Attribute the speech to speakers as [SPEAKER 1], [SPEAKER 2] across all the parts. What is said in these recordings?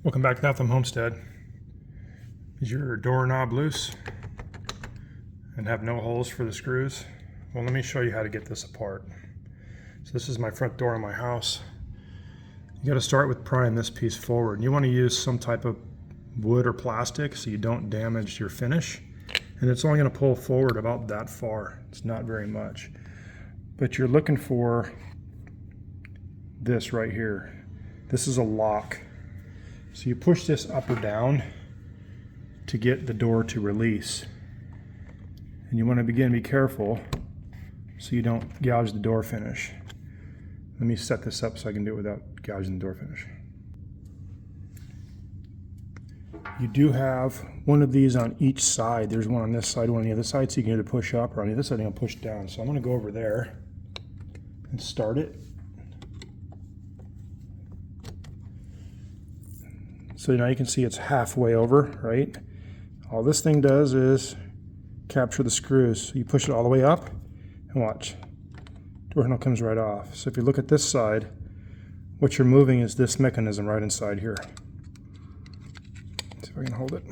[SPEAKER 1] Welcome back to Latham Homestead. Is your doorknob loose and have no holes for the screws? Well, let me show you how to get this apart. So this is my front door in my house. You got to start with prying this piece forward. You want to use some type of wood or plastic so you don't damage your finish. And it's only going to pull forward about that far. It's not very much. But you're looking for this right here. This is a lock. So you push this up or down to get the door to release. And you want to be careful so you don't gouge the door finish. Let me set this up so I can do it without gouging the door finish. You do have one of these on each side. There's one on this side, one on the other side, so you can either push up or on the other side you can push down. So I'm going to go over there and start it. So now you can see it's halfway over, right? All this thing does is capture the screws. So you push it all the way up and watch. Door handle comes right off. So if you look at this side, what you're moving is this mechanism right inside here. See if I can hold it.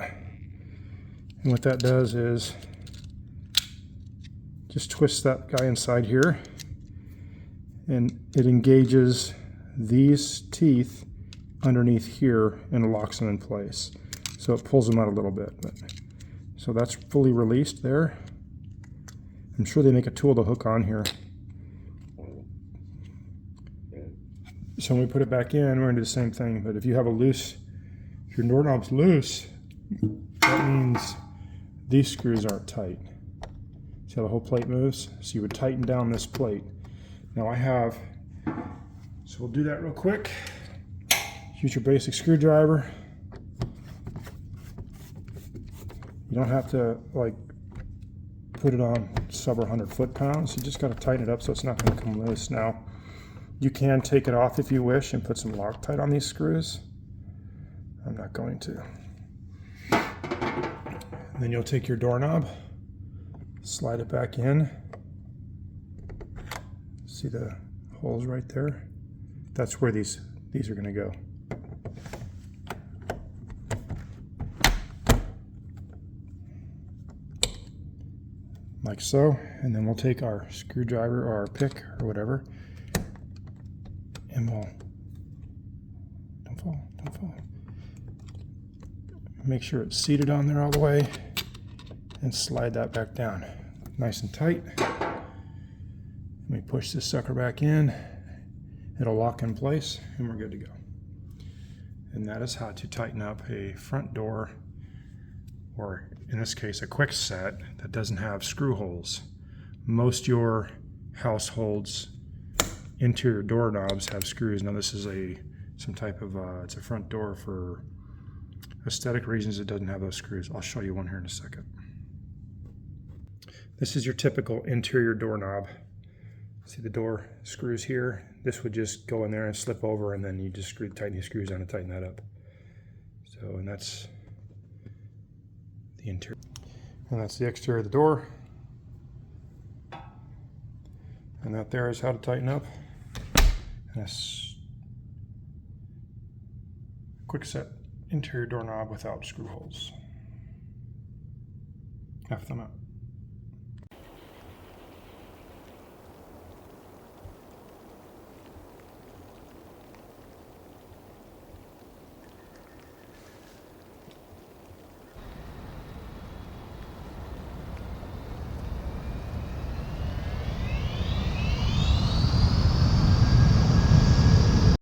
[SPEAKER 1] And what that does is just twist that guy inside here, and it engages these teeth underneath here and locks them in place. So it pulls them out a little bit. So that's fully released there. I'm sure they make a tool to hook on here. So when we put it back in, we're going to do the same thing. But if you have if your doorknob's loose, that means these screws aren't tight. See how the whole plate moves? So you would tighten down this plate. Now so we'll do that real quick. Use your basic screwdriver. You don't have to put it on several hundred foot-pounds. You just got to tighten it up so it's not going to come loose. Now, you can take it off if you wish and put some Loctite on these screws. I'm not going to. And then you'll take your doorknob, slide it back in. See the holes right there? That's where these are going to go. Like so, and then we'll take our screwdriver or our pick or whatever, and don't fall. Make sure it's seated on there all the way, and slide that back down, nice and tight. Let me push this sucker back in. It'll lock in place, and we're good to go. And that is how to tighten up a front door, or in this case a Kwikset that doesn't have screw holes. Most your households interior doorknobs have screws. Now this is some type of it's a front door for aesthetic reasons. It doesn't have those screws. I'll show you one here in a second. This is your typical interior doorknob. See the door screws here? This would just go in there and slip over, and then you just tighten the screws down and tighten that up. And that's the interior. And that's the exterior of the door. And that there is how to tighten up. And that's Kwikset interior doorknob without screw holes. Half thumb up.